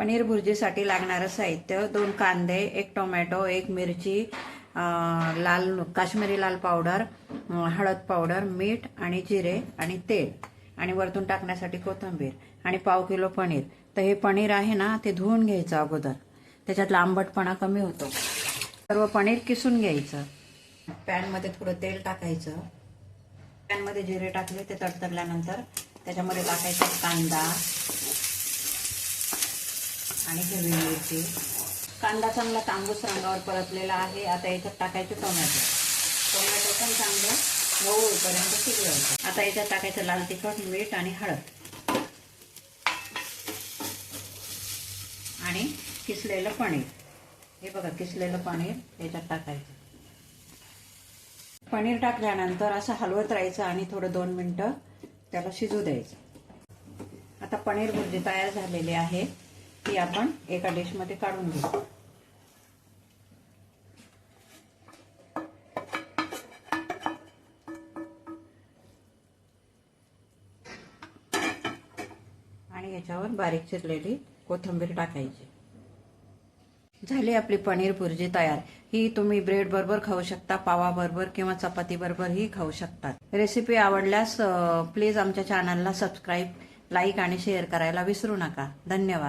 पनीर भुर्जीसाठी लागणारं साहित्य 2 कांदे, 1 टोमॅटो, 1 मिरची, लाल काश्मीरी लाल पावडर, हळद पावडर, मीठ आणि जिरे आणि तेल आणि वरतून टाकण्यासाठी कोथिंबीर आणि पाव किलो पनीर. तर हे पनीर आहे ना ते धुवून घ्यायचं अगोदर, त्याच्यातला आंबटपणा कमी होतो. सर्व पनीर किसून घ्यायचं. पॅनमध्ये थोडं तेल टाकायचं. पॅनमध्ये जिरे टाकले ते तडतडल्यानंतर त्याच्यामध्ये टाकायचा कांदा आणि हिरवी मिरची. कांदा चांगला तांबूस रंगावर परतलेला आहे. आता याच्यात टाकायचे टोमॅटो. टोमॅटो पण चांगलं मऊ होईपर्यंत शिजवायचं. आता याच्यात टाकायचं लाल तिखट, मीठ आणि हळद आणि किसलेलं पनीर. हे बघा किसलेलं पनीर याच्यात टाकायचं. पनीर टाकल्यानंतर असं हलवत राहायचं आणि थोडं 2 मिनिटं त्याला शिजू द्यायचं. आता पनीर भुर्जी तयार झालेली आहे. ती आपण एका डिशमध्ये काढून घेऊ. आणि याच्यावर बारीक चिरलेली कोथिंबीर टाकायची. झाली आपली पनीर भुर्जी तयार. ही तुम्ही ब्रेड बरोबर खाऊ शकता, पावा बरोबर किंवा चपाती बरोबर ही खाऊ शकता. रेसिपी आवडल्यास प्लीज आमच्या चॅनलला सबस्क्राईब, लाईक आणि शेअर करायला विसरू नका. धन्यवाद.